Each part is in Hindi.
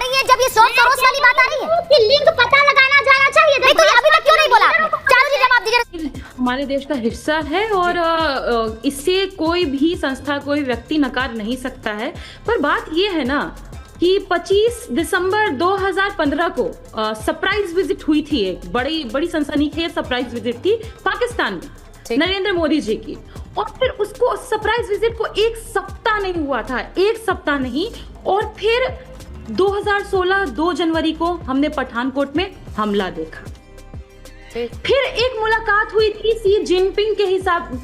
रही है जब ये सोच सरोस वाली बात आ रही है कि लिंग पता लगाना जाना चाहिए। नहीं तो ये अभी तक क्यों नहीं बोला आपने? चारू जी जवाब दीजिए। हमारे देश का हिस्सा है और इससे कोई भी संस्था, कोई व्यक्ति नकार नहीं सकता है। पर बात ये है ना कि 25 दिसंबर 2015 को सरप्राइज विजिट हुई थी, एक बड़ी सनसनीखेज सरप्राइज विजिट थी पाकिस्तान में नरेंद्र मोदी जी की। और फिर उसको सरप्राइज विजिट को एक सप्ताह नहीं हुआ था, एक सप्ताह नहीं, और फिर 2016 2 जनवरी को हमने पठानकोट में हमला देखा। फिर एक मुलाकात हुई थी सी जिनपिंग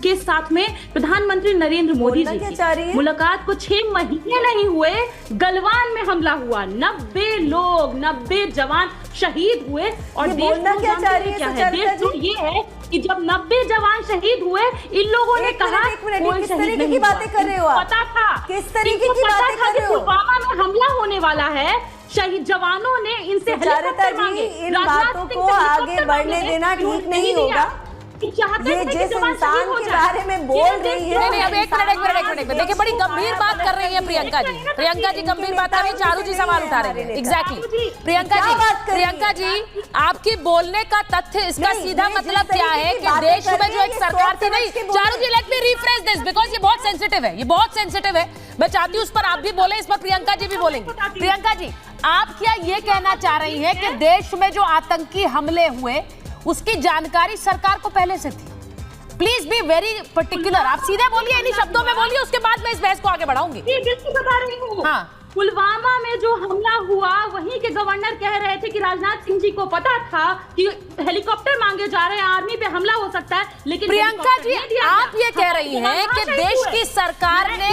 के साथ में प्रधानमंत्री नरेंद्र मोदी जी की। मुलाकात को 6 महीने नहीं हुए, गलवान में हमला हुआ, 90 लोग, 90 जवान शहीद हुए। और देश तो ये है कि जब 90 जवान शहीद हुए, इन लोगों ने कहा कोई शहीद नहीं हुआ। पता था, किस तरीके की बातें कर रहे हो? पुलवामा में हमला होने वाला है, शहीद जवानों ने इनसे हेलीकॉप्टर मांगे। इन बातों को आगे बढ़ने देना ठीक नहीं होगा। ये जिस इंसान के बारे में बोल रही है। नहीं, अब एक मिनट देखिए, बड़ी गंभीर बात कर रही है प्रियंका जी गंभीर बात कर रही है, चारू जी सवाल उठा रही है। एग्जैक्टली प्रियंका जी आपकी बोलने का तथ्य, इसका सीधा मतलब क्या है कि देश में जो एक सरकार थी, नहीं Charu ji let me refresh this because ये बहुत सेंसिटिव है, ये बहुत सेंसिटिव है। मैं चाहती हूँ उस पर आप भी बोले, इस पर प्रियंका जी भी बोलेंगे। प्रियंका जी, आप क्या ये कहना चाह रही हैं कि देश में जो आतंकी हमले हुए उसकी जानकारी सरकार को पहले से थी? प्लीज बी वेरी पर्टिकुलर, आप सीधे बोलिए, इन्हीं शब्दों में बोलिए, उसके बाद मैं इस बहस को आगे बढ़ाऊंगी। बिल्कुल बता रही हूँ। हाँ, पुलवामा में जो हमला हुआ, वहीं के गवर्नर कह रहे थे कि राजनाथ सिंह जी को पता था कि हेलीकॉप्टर मांगे जा रहे हैं, आर्मी पे हमला हो सकता है, लेकिन प्रियंका जी आप ये कह रही हैं कि देश की सरकार ने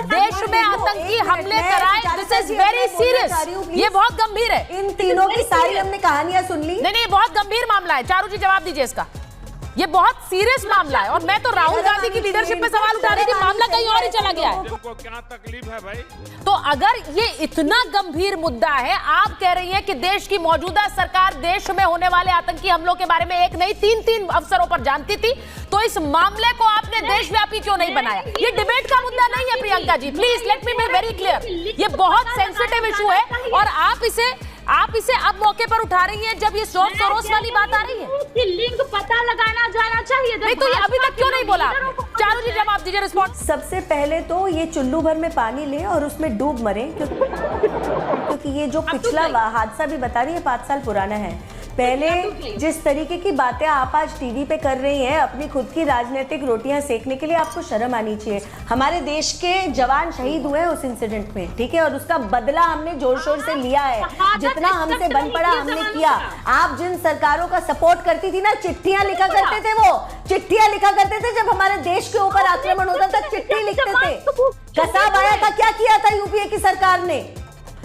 देश में आतंकी हमले कराए, दिस इज वेरी सीरियस, ये बहुत गंभीर है। इन तीनों की सारी हमने कहानियां सुन ली। नहीं, बहुत गंभीर मामला है, चारू जी जवाब दीजिए इसका। ये बहुत सीरियस मामला है, और मैं तो राहुल गांधी की लीडरशिप पे सवाल उठा रही थी, मामला कहीं और ही चला गया है। को क्या तकलीफ है भाई? तो अगर ये इतना गंभीर मुद्दा है, आप कह रही हैं कि देश की मौजूदा सरकार देश में होने वाले आतंकी हमलों के बारे में एक नहीं 3 अवसरों पर जानती थी, तो इस मामले को आपने देशव्यापी क्यों नहीं बनाया? ये डिबेट का मुद्दा नहीं है Priyanka ji, please let me be very clear. ये बहुत सेंसिटिव इशू है, और आप इसे अब मौके पर उठा रही हैं जब ये सोच सरोस वाली बात आ रही है कि लिंग पता लगाना जाना चाहिए। नहीं तो ये अभी तक क्यों नहीं बोला? चारू जी जवाब दीजिए, रिस्पॉन्स। सबसे पहले तो ये चुल्लू भर में पानी ले और उसमें डूब मरे, क्योंकि ये जो पिछला हादसा भी बता रही है 5 साल पुराना है। पहले जिस तरीके की बातें आप आज टीवी पे कर रही हैं अपनी खुद की राजनीतिक रोटियां सेकने के लिए, आपको शर्म आनी चाहिए। हमारे देश के जवान शहीद हुए हैं उस इंसिडेंट में, ठीक है, और उसका बदला हमने जोर शोर से लिया है, जितना हमसे बन पड़ा हमने किया। आप जिन सरकारों का सपोर्ट करती थी ना, चिट्ठियां लिखा करते थे, वो चिट्ठियां लिखा करते थे जब हमारे देश के ऊपर आक्रमण होता था, चिट्ठी लिखते थे। कसाब आया था, क्या किया था यूपीए की सरकार ने?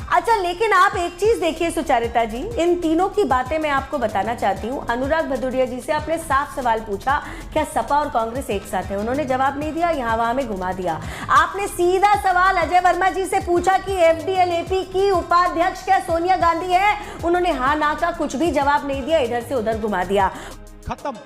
अच्छा, लेकिन आप एक चीज देखिए सुचारिता जी, इन तीनों की बातें मैं आपको बताना चाहती हूँ। अनुराग भदौरिया जी से आपने साफ सवाल पूछा, क्या सपा और कांग्रेस एक साथ है? उन्होंने जवाब नहीं दिया, यहाँ वहां में घुमा दिया। आपने सीधा सवाल अजय वर्मा जी से पूछा कि एफडीएलएपी की उपाध्यक्ष क्या सोनिया गांधी है? उन्होंने हाँ ना का कुछ भी जवाब नहीं दिया, इधर से उधर घुमा दिया। खत्म।